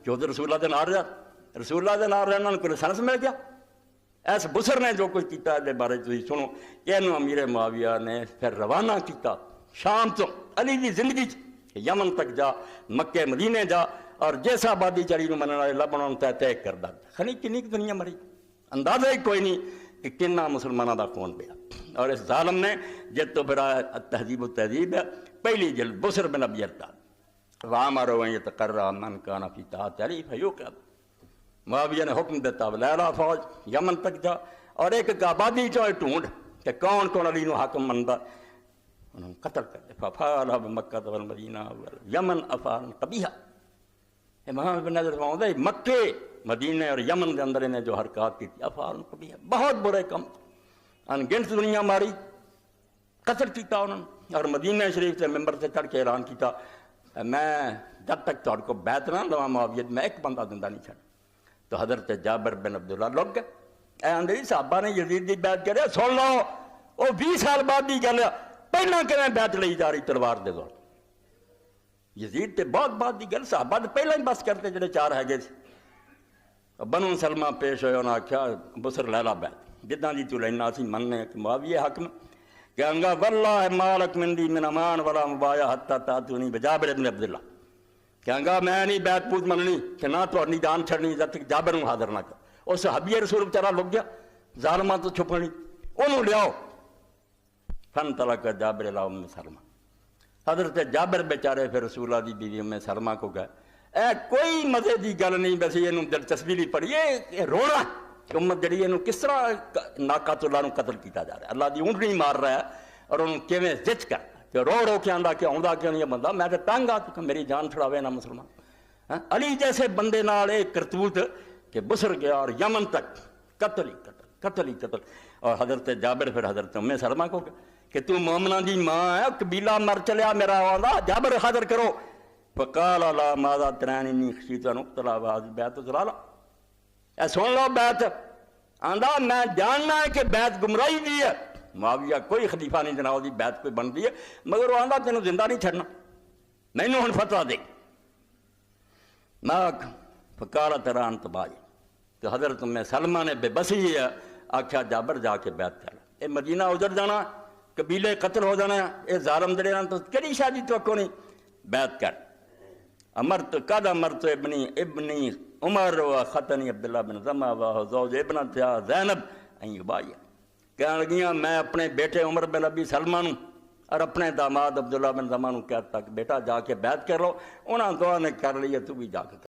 کہ وہ رسول اللہ دے نال رہا، رسول اللہ دے نال رہنا کوئی لائسنس مل گیا؟ اس بسر نے جو کچھ کیتا ہے بارے تھی سنو، یہ امیر معاویہ نے پھر روانہ کیتا شام تو علی دی زندگی یمن تک جا، مکے مدینے جا، اور جیسا آبادی چڑی نو منن والے لبنا طے کر دا خنی کنی دنیا مری، اندازہ ہی کوئی نہیں کہ کنا مسلمانوں دا خون پیا۔ اور اس ظالم نے جت تو پھر تہذیب و تہذیب ہے پہلی جلد بسر بن ابی ارطاد وَأَمَرَهُ أَن يَتَقَرَّبَ مَنْ كَانَ فِي طَاعَةِ عَلِيٍّ فَيُوقِعَ۔ معاویہ نے حکم دیتا لیلا فوج یمن تک جا اور ایک آبادی چوئے ڈھونڈ کہ کون کون علی نو حاکم مندا، انہوں قتل کر دے۔ فَفَعَلَ بِمَكَّةَ وَالْمَدِينَةِ وَالْيَمَنَ أَفْعَالًا قَبِيحًا۔ امام ابن نظر فرماتا ہے مکے مدینے اور یمن کے اندر انہیں جو حرکات کی تھی افعال قبیحہ، بہت برے کم، ان گنت دنیا ماری، قتل کیتا انہوں نے، اور مدینہ شریف سے ممبر سے چڑھ کے اعلان کیتا میں جب تک تھوڑے کو بیعت نہ لواں معاویہ میں ایک بندہ زندہ نہیں چھڑ۔ تو حضرت جابر بن عبداللہ لوگ گئے، اے اندری صحابہ نے یزید دی بیعت کرے، سن لو وہ 20 سال بعد دی گل ہے، پہلا کیویں بیعت لئی جا رہی تلوار دے دور، یزید تے بہت بعد دی گل، صحابہ تے پہلا ہی بس کرتے جڑے 4 ہے گئے سی۔ بنو سلمہ پیش ہوئے، انہوں نے آکھیا بسر لیلا بیعت جداں دی تو لینا سی مننے کہ معاویہ حکم کہیں گا واللہ مالک من دی من امان ولا مبایا حتی تاتونی بجابر بن عبداللہ، کہیں گا میں نہیں بیعت پوت مننی کہ نہ تو اپنی جان چھڑنی جب تک جابر نو حاضر نہ کر۔ اس صحابی رسول بیچارہ لگ گیا ظالماں تو چھپنی، انہوں لیاؤ فن طلق جابر الی ام سلمہ۔ حضرت جابر بیچارے پھر رسول اللہ دی بیوی ام سلمہ کو گئے، اے کوئی مزے دی گل نہیں، ویسے یہ دلچسپی نہیں پڑی، یہ رونا کہ امت جڑی یہ کس طرح ناقات اللہ نو قتل کیتا جا رہا ہے، اللہ دی اونٹنی مار رہا ہے اور انہوں کیویں زچ کر کہ رو رو کے آندا کہ آندا کیوں نہیں بندہ، میں تو تنگ آ چکا میری جان چھڑاوے نہ مسلمان۔ علی جیسے بندے نال ایک کرتوت کہ بسر گیا اور یمن تک قتل ہی قتل، قتل ہی قتل۔ اور حضرت جابر پھر حضرت ام سلمہ کو کہ تو مومنہ دی ماں ہے، قبیلہ مر چلیا میرا آندا جابر حاضر کرو۔ فقال لا ماذا تراننی خشیت ان اقتل وهذه بیعت ضلالہ، اے سن لو بیعت، آندا میں جاننا ہے کہ بیعت گمراہی دی ہے، معاویہ کوئی خلیفہ نہیں جناب دی بیعت کوئی بن دی ہے، مگر وہ آندا تینوں زندہ نہیں چھڑنا، مینوں ہن فتویٰ دے۔ ماک فقال ترى انت باج، کہ حضرت ام سلمہ نے بے بسی ہے آکھیا جابر جا کے بیعت کر، اے مدینہ اجڑ جانا، قبیلے قتل ہو جانا، اے ظالم دڑے نال تو کیڑی شادی توقع نہیں، بیعت کر۔ امرت قد امرت ابنی عمر و خطنی عبداللہ بن زمہ و زوج ابنتہا زینب ان یبایع، کہنے لگیاں میں اپنے بیٹے عمر بن ابی سلمہ نو اور اپنے داماد عبداللہ بن زمہ نو کہتا کہ بیٹا جا کے بیعت کر لو، انہاں دعا نے کر لی ہے تو بھی جا کے